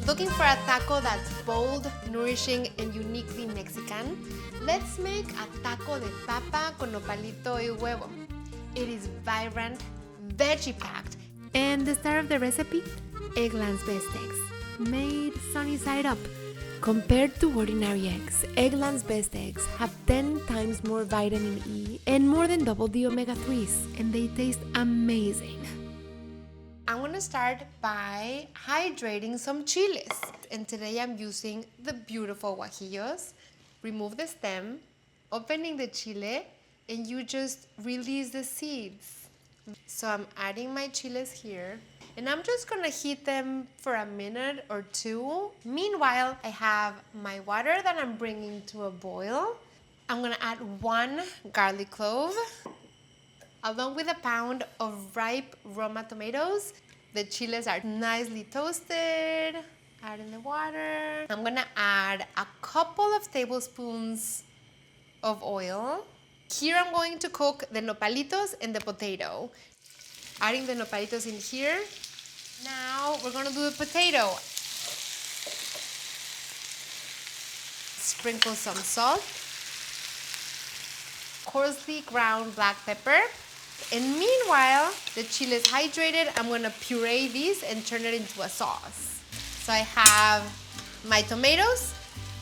Looking for a taco that's bold, nourishing, and uniquely Mexican? Let's make a taco de papa con nopalito y huevo. It is vibrant, veggie-packed, and the star of the recipe? Eggland's best eggs, made sunny side up. Compared to ordinary eggs, Eggland's best eggs have 10 times more vitamin E and more than double the omega-3s, and they taste amazing. I'm gonna start by hydrating some chiles. And today I'm using the beautiful guajillos. Remove the stem, opening the chile, and you just release the seeds. So I'm adding my chiles here, and I'm just gonna heat them for a minute or two. Meanwhile, I have my water that I'm bringing to a boil. I'm gonna add 1 garlic clove, along with a pound of ripe Roma tomatoes. The chiles are nicely toasted. Add in the water. I'm gonna add a couple of tablespoons of oil. Here I'm going to cook the nopalitos and the potato. Adding the nopalitos in here. Now we're gonna do the potato. Sprinkle some salt, coarsely ground black pepper. And meanwhile, the chile is hydrated. I'm gonna puree these and turn it into a sauce. So I have my tomatoes.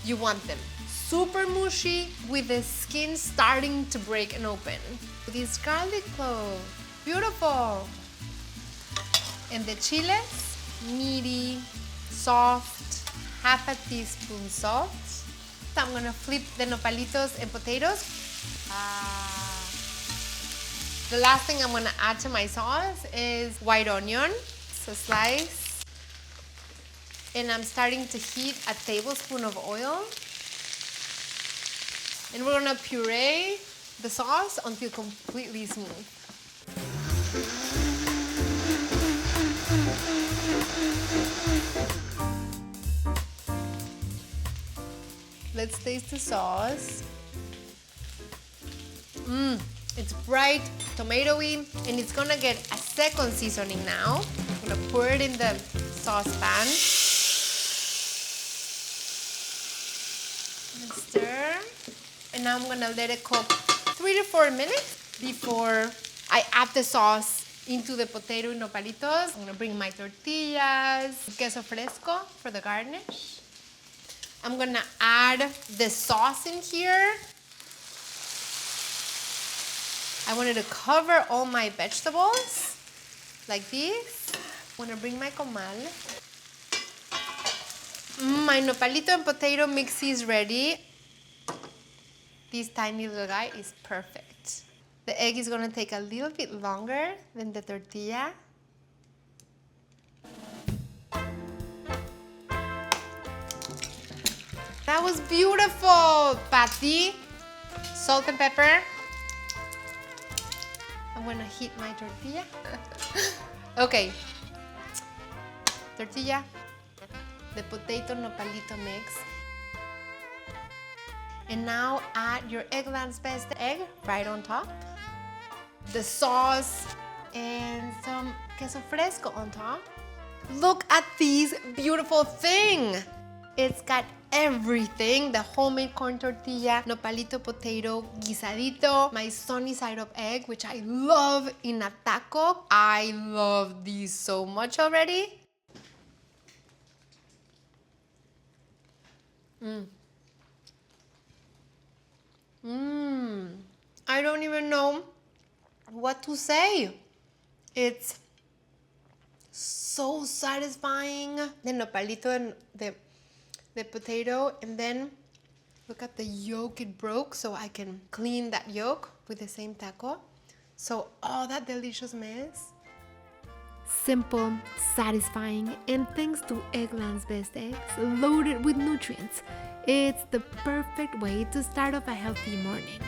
You want them super mushy with the skin starting to break and open. This garlic clove, beautiful. And the chiles, meaty, soft, half a teaspoon salt. So I'm gonna flip the nopalitos and potatoes. The last thing I'm gonna add to my sauce is white onion, so slice. And I'm starting to heat a tablespoon of oil. And we're gonna puree the sauce until completely smooth. Let's taste the sauce. It's bright, tomatoey, and it's gonna get a second seasoning now. I'm gonna pour it in the saucepan. And stir. And now I'm gonna let it cook 3 to 4 minutes before I add the sauce into the potato and nopalitos. I'm gonna bring my tortillas, queso fresco for the garnish. I'm gonna add the sauce in here. I wanted to cover all my vegetables like this. I'm gonna bring my comal. My nopalito and potato mix is ready. This tiny little guy is perfect. The egg is gonna take a little bit longer than the tortilla. That was beautiful, Pati. Salt and pepper. I'm gonna heat my tortilla. Okay. Tortilla, the potato nopalito mix. And now add your Eggland's best egg right on top. The sauce and some queso fresco on top. Look at this beautiful thing. It's got everything: the homemade corn tortilla, nopalito potato, guisadito, my sunny side up egg, which I love in a taco. I love these so much already. I don't even know what to say. It's so satisfying. The nopalito and the potato, and then look at the yolk it broke, so I can clean that yolk with the same taco. So all that delicious mess. Simple, satisfying, and thanks to Eggland's best eggs, loaded with nutrients. It's the perfect way to start off a healthy morning.